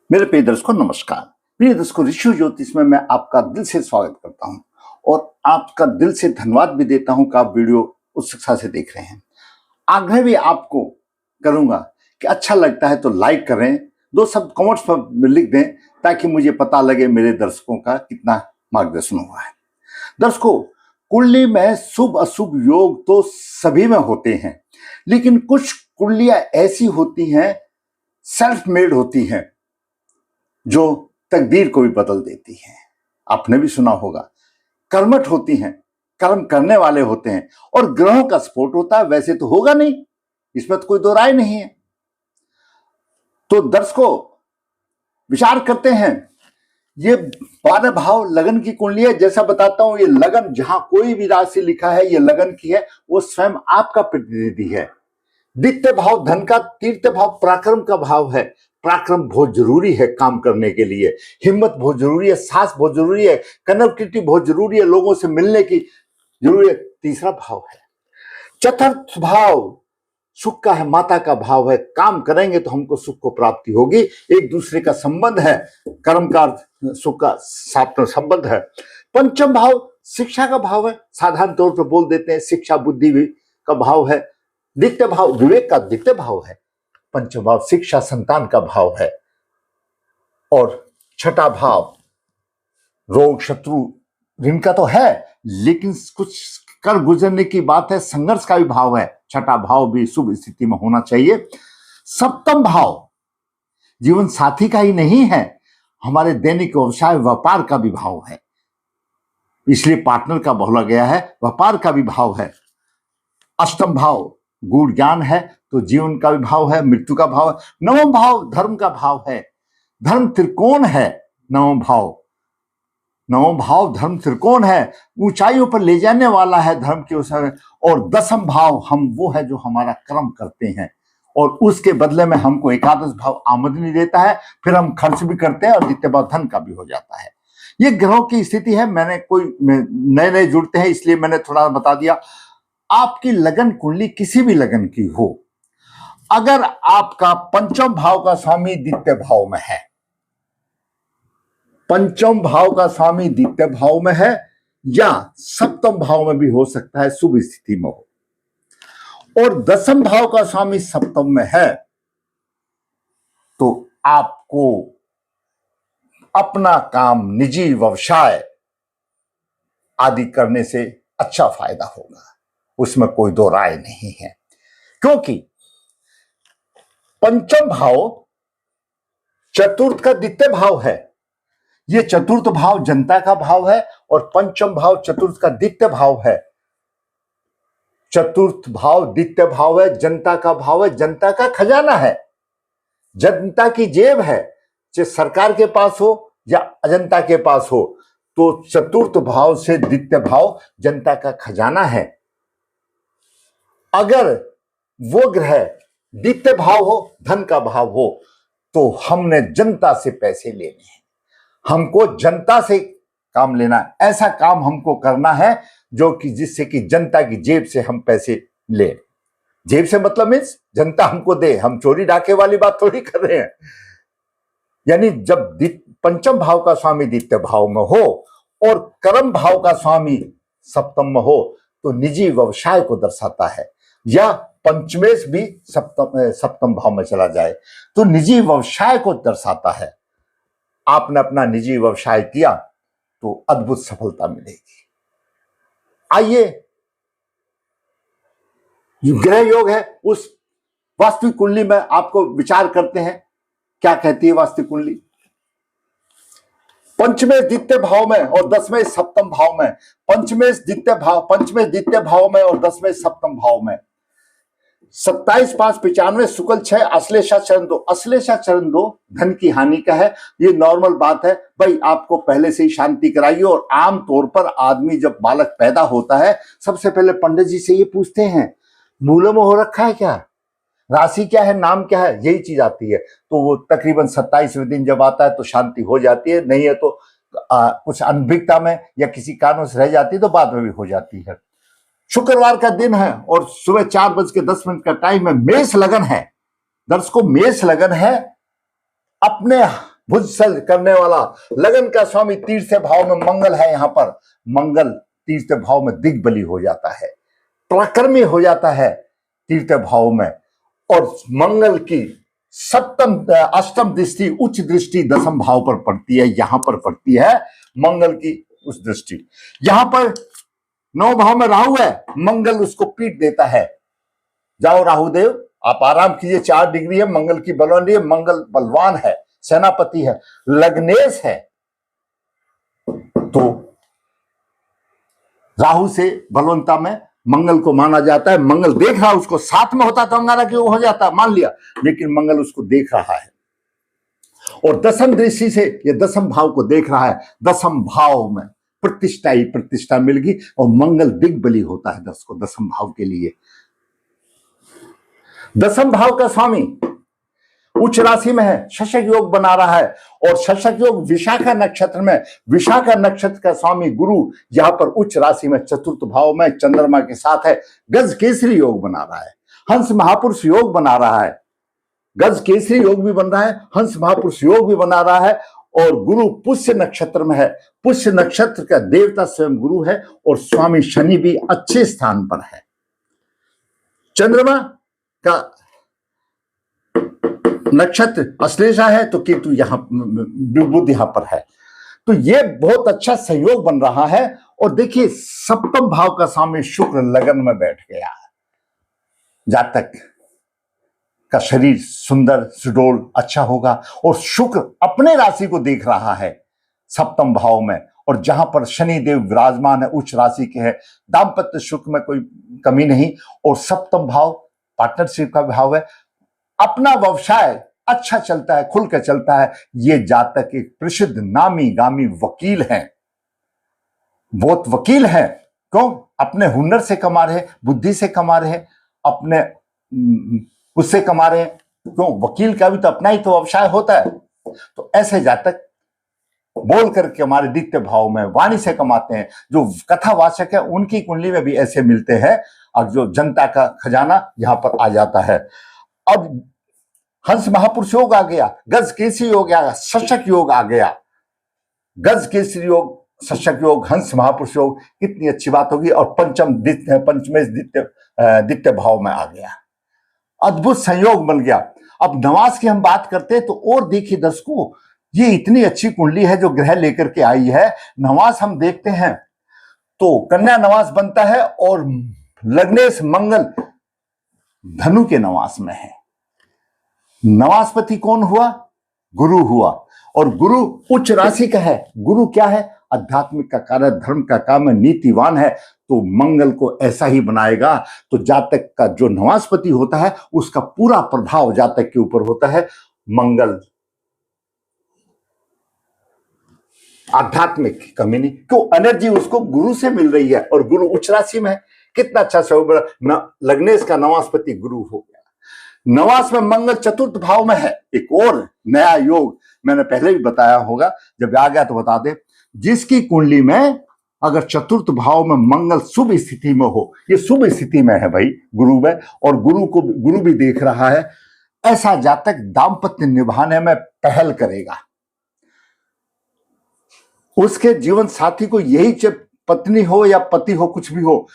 मेरे प्रिय दर्शकों नमस्कार। प्रिय दर्शकों, ऋषि ज्योतिष में मैं आपका दिल से स्वागत करता हूं और आपका दिल से धन्यवाद भी देता हूं कि आप वीडियो उत्सुकता से देख रहे हैं। आग्रह भी आपको करूंगा कि अच्छा लगता है तो लाइक करें, दो शब्द कमेंट्स पर लिख दें ताकि मुझे पता लगे मेरे दर्शकों का कितना मार्गदर्शन हुआ है। दर्शकों, कुंडली में शुभ अशुभ योग तो सभी में होते हैं, लेकिन कुछ कुंडलियां ऐसी होती हैं, सेल्फ मेड होती हैं, जो तकदीर को भी बदल देती हैं। आपने भी सुना होगा, कर्मठ होती हैं, कर्म करने वाले होते हैं और ग्रहों का सपोर्ट होता है। वैसे तो होगा नहीं, इसमें तो कोई दो राय नहीं है। तो दर्शकों, विचार करते हैं, ये 12 भाव लगन की कुंडली है। जैसा बताता हूं, ये लगन जहां कोई भी राशि लिखा है ये लगन की है, वो स्वयं आपका प्रतिनिधि है। द्वितीय भाव धन का, तृतीय भाव पराक्रम का भाव है। पराक्रम बहुत जरूरी है काम करने के लिए, हिम्मत बहुत जरूरी है, साहस बहुत जरूरी है, कनेक्टिविटी बहुत जरूरी है, लोगों से मिलने की जरूरी है। तीसरा भाव है चतुर्थ भाव, सुख का है, माता का भाव है। काम करेंगे तो हमको सुख को प्राप्ति होगी। एक दूसरे का संबंध है, कर्म का सुख का साथ संबंध है। पंचम भाव शिक्षा का भाव है, साधारण तौर पर बोल देते हैं शिक्षा बुद्धि का भाव है। द्वितीय भाव विवेक का द्वितीय भाव है। पंचम भाव शिक्षा संतान का भाव है और छठा भाव रोग शत्रु ऋण का तो है, लेकिन कुछ कर गुजरने की बात है, संघर्ष का भी भाव है। छठा भाव भी शुभ स्थिति में होना चाहिए। सप्तम भाव जीवन साथी का ही नहीं है, हमारे दैनिक व्यवसाय व्यापार का भी भाव है, इसलिए पार्टनर का बोला गया है, व्यापार का भी भाव है। अष्टम भाव गूढ़ ज्ञान है, तो जीवन का भी भाव है, मृत्यु का भाव है। नवम भाव धर्म का भाव है, धर्म त्रिकोण है। नवम भाव धर्म त्रिकोण है, ऊंचाइयों पर ले जाने वाला है धर्म के उसमें। और दसम भाव हम वो है जो हमारा कर्म करते हैं और उसके बदले में हमको एकादश भाव आमदनी देता है, फिर हम खर्च भी करते हैं और द्वितीय भाव धन का भी हो जाता है। ये ग्रहों की स्थिति है। मैंने कोई नए जुड़ते हैं इसलिए मैंने थोड़ा बता दिया। आपकी लगन कुंडली किसी भी लगन की हो, अगर आपका पंचम भाव का स्वामी द्वितीय भाव में है, पंचम भाव का स्वामी द्वितीय भाव में है या सप्तम भाव में भी हो सकता है, शुभ स्थिति में हो, और दसम भाव का स्वामी सप्तम में है, तो आपको अपना काम, निजी व्यवसाय आदि करने से अच्छा फायदा होगा, उसमें कोई दो राय नहीं है। क्योंकि पंचम भाव चतुर्थ का द्वितीय भाव है। यह चतुर्थ भाव जनता का भाव है और पंचम भाव चतुर्थ का द्वितीय भाव है। चतुर्थ भाव द्वितीय भाव है, जनता का भाव है, जनता का खजाना है, जनता की जेब है, चाहे सरकार के पास हो या अजंता के पास हो, तो चतुर्थ भाव से द्वितीय भाव जनता का खजाना है। अगर वो ग्रह द्वितीय भाव हो, धन का भाव हो, तो हमने जनता से पैसे लेने हैं, हमको जनता से काम लेना है। ऐसा काम हमको करना है जो कि जिससे कि जनता की जेब से हम पैसे ले। जेब से मतलब मीन्स जनता हमको दे, हम चोरी डाके वाली बात थोड़ी कर रहे हैं। यानी जब पंचम भाव का स्वामी द्वितीय भाव में हो और कर्म भाव का स्वामी सप्तम में हो, तो निजी व्यवसाय को दर्शाता है। या पंचमेश भी सप्तम भाव में चला जाए तो निजी व्यवसाय को दर्शाता है। आपने अपना निजी व्यवसाय किया तो अद्भुत सफलता मिलेगी। आइए, ग्रह योग है, उस वास्तविक कुंडली में आपको विचार करते हैं। क्या कहती है वास्तविक कुंडली? पंचमेश द्वितीय भाव में और दसवें सप्तम भाव में, पंचमेश द्वितीय भाव में और दसवें सप्तम भाव में 27 5 95 शुक्ल 6 अश्लेषा चरण 2। अश्लेषा चरण 2 धन की हानि का है। ये नॉर्मल बात है भाई, आपको पहले से ही शांति कराइए। और आम तौर पर आदमी जब बालक पैदा होता है, सबसे पहले पंडित जी से ये पूछते हैं, मूलों में हो रखा है क्या, राशि क्या है, नाम क्या है, यही चीज आती है। तो वो तकरीबन 27वें दिन जब आता है तो शांति हो जाती है, नहीं है तो कुछ अनभिज्ञता में या किसी कारणों से रह जाती है तो बाद में भी हो जाती है। शुक्रवार का दिन है और सुबह 4:10 का टाइम है, मेष लगन है। दर्शकों मेष लगन है, अपने भुजसल करने वाला लगन का स्वामी तीसरे भाव में मंगल है। यहां पर मंगल तीसरे भाव में दिग्बली हो जाता है, पराक्रमी हो जाता है तीसरे भाव में। और मंगल की अष्टम दृष्टि, उच्च दृष्टि दसम भाव पर पड़ती है, यहां पर पड़ती है मंगल की उस दृष्टि। यहां पर 9 भाव में राहु है, मंगल उसको पीट देता है। जाओ राहुदेव, आप आराम कीजिए, 4 डिग्री है, मंगल की बलवानी है, मंगल बलवान है, सेनापति है, लग्नेश है। तो राहु से बलवंता में मंगल को माना जाता है। मंगल देख रहा है उसको, साथ में होता तो अंगारा क्यों हो जाता, मान लिया, लेकिन मंगल उसको देख रहा है और दसम दृष्टि से ये दसम भाव को देख रहा है। दसम भाव में प्रतिष्ठा ही प्रतिष्ठा मिल गई और मंगल दिग्बली होता है दर्शकों दसम भाव के लिए। दसम भाव का स्वामी उच्च राशि में है, शशक योग बना रहा है और शशक योग विशाखा नक्षत्र में, विशाखा नक्षत्र का स्वामी गुरु यहां पर उच्च राशि में चतुर्थ भाव में चंद्रमा के साथ है। गज केसरी योग बना रहा है, हंस महापुरुष योग बना रहा है, गज केसरी योग भी बन रहा है, हंस महापुरुष योग भी बना रहा है। और गुरु पुष्य नक्षत्र में है, पुष्य नक्षत्र का देवता स्वयं गुरु है और स्वामी शनि भी अच्छे स्थान पर है। चंद्रमा का नक्षत्र अश्लेषा है तो केतु यहां बुध यहां पर है, तो ये बहुत अच्छा संयोग बन रहा है। और देखिए सप्तम भाव का स्वामी शुक्र लगन में बैठ गया है, जातक का शरीर सुंदर सुडोल अच्छा होगा। और शुक्र अपने राशि को देख रहा है सप्तम भाव में, और जहां पर शनि देव विराजमान है, उच्च राशि के है, दाम्पत्य सुख में कोई कमी नहीं। और सप्तम भाव पार्टनरशिप का भाव है, अपना व्यवसाय अच्छा चलता है, खुल कर चलता है। ये जातक एक प्रसिद्ध नामी गामी वकील हैं, बहुत वकील हैं। क्यों? अपने हुनर से कमा रहे, बुद्धि से कमा रहे, अपने उससे कमा रहे। क्यों? वकील का भी तो अपना ही तो व्यवसाय होता है। तो ऐसे जातक बोल करके हमारे द्वितीय भाव में वाणी से कमाते हैं। जो कथावाचक है उनकी कुंडली में भी ऐसे मिलते हैं, और जो जनता का खजाना यहां पर आ जाता है। अब हंस महापुरुष योग आ गया, गज केसरी योग आ गया, शशक योग आ गया। गज केसरी योग, शशक योग, हंस महापुरुष योग, कितनी अच्छी बात होगी। और पंचमेश द्वितीय भाव में आ गया, अद्भुत संयोग बन गया। अब नवाज की हम बात करते हैं तो और देखिए दर्शकों, ये इतनी अच्छी कुंडली है जो ग्रह लेकर के आई है। नवाज हम देखते हैं तो कन्या नवाज बनता है और लग्नेश मंगल धनु के नवास में है। नवासपति कौन हुआ? गुरु हुआ, और गुरु उच्च राशि का है। गुरु क्या है? आध्यात्मिक का कार्य, धर्म का काम है, नीतिवान है। तो मंगल को ऐसा ही बनाएगा। तो जातक का जो नवासपति होता है उसका पूरा प्रभाव जातक के ऊपर होता है। मंगल आध्यात्मिक कमी नहीं, क्यों? एनर्जी उसको गुरु से मिल रही है और गुरु उच्च राशि में है। कितना अच्छा स्वरूप, लग्नेश का नवासपति गुरु हो गया। नवास में मंगल चतुर्थ भाव में है। एक और नया योग मैंने पहले भी बताया होगा, जब आ गया तो बता दे। जिसकी कुंडली में अगर चतुर्थ भाव में मंगल शुभ स्थिति में हो, ये शुभ स्थिति में है भाई गुरु में, और गुरु भी देख रहा है, ऐसा जातक दाम्पत्य निभाने में पहल करेगा। उसके जीवन साथी को यही, चाहे पत्नी हो या पति हो, कुछ भी हो,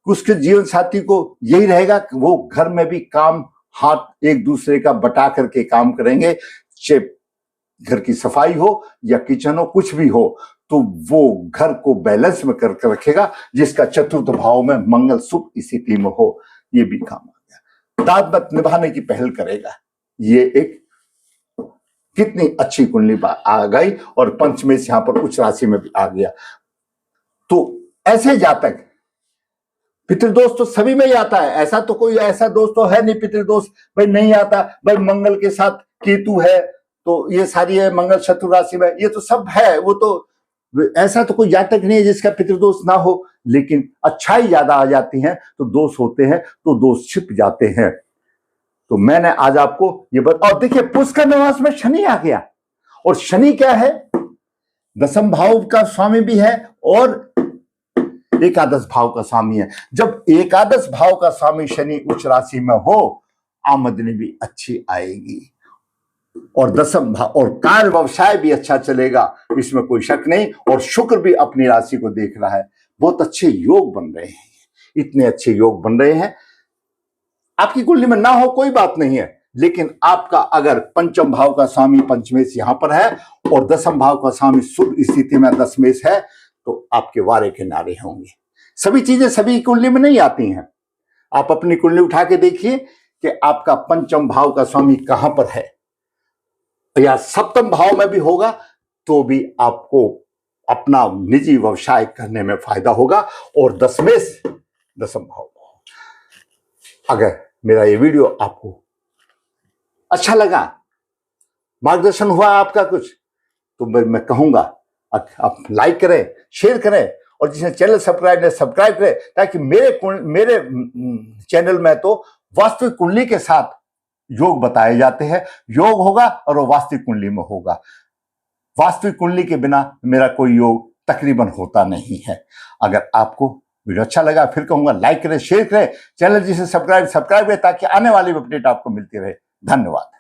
उसके जीवन साथी को यही रहेगा कि वो घर में भी काम, हाथ एक दूसरे का बटा करके काम करेंगे। चाहे घर की सफाई हो या किचन हो, कुछ भी हो, तो वो घर को बैलेंस में करके रखेगा। जिसका चतुर्थ भाव में मंगल शुभ स्थिति में हो, ये भी काम आ गया। दाम्पत्य निभाने की पहल करेगा। ये एक कितनी अच्छी कुंडली आ गई। और पंचमेश यहां पर उच्च राशि में भी आ गया। तो ऐसे जातक, पितृदोष तो सभी में ही आता है, ऐसा तो कोई ऐसा दोष तो है नहीं पितृदोष भाई नहीं आता। भाई मंगल के साथ केतु है तो ये सारी है, मंगल शत्रु राशि में, ये तो सब है। वो तो ऐसा तो कोई जातक नहीं है जिसका पितृदोष ना हो, लेकिन अच्छाई ज्यादा आ जाती है तो दोष होते हैं, तो दोष छिप जाते हैं। तो मैंने आज आपको ये और देखिए पुष्कर नवास में शनि आ गया, और शनि क्या है? दसम भाव का स्वामी भी है और एकादश भाव का स्वामी है। जब एकादश भाव का स्वामी शनि उच्च राशि में हो आमदनी भी अच्छी आएगी और दसम भाव और कार्य व्यवसाय भी अच्छा चलेगा, इसमें कोई शक नहीं। और शुक्र भी अपनी राशि को देख रहा है, बहुत अच्छे योग बन रहे हैं, इतने अच्छे योग बन रहे हैं। आपकी कुंडली में ना हो कोई बात नहीं है, लेकिन आपका अगर पंचम भाव का स्वामी पंचमेश यहां पर है और दसम भाव का स्वामी शुभ स्थिति में दशमेश है, तो आपके वारे के नारे होंगे। सभी चीजें सभी कुंडली में नहीं आती हैं। आप अपनी कुंडली उठा के देखिए कि आपका पंचम भाव का स्वामी कहां पर है, या सप्तम भाव में भी होगा तो भी आपको अपना निजी व्यवसाय करने में फायदा होगा। और दशमेश दसम भाव। अगर मेरा ये वीडियो आपको अच्छा लगा, मार्गदर्शन हुआ आपका कुछ, तो मैं कहूंगा आप लाइक करें, शेयर करें, और जिसने चैनल सब्सक्राइब करें, ताकि मेरे चैनल में तो वास्तविक कुंडली के साथ योग बताए जाते हैं। योग होगा और वो वास्तविक कुंडली में होगा। वास्तविक कुंडली के बिना मेरा कोई योग तकरीबन होता नहीं है। अगर आपको वीडियो अच्छा लगा, फिर कहूंगा लाइक करें, शेयर करें, चैनल जिसे सब्सक्राइब करें, ताकि आने वाली अपडेट आपको मिलती रहे। धन्यवाद।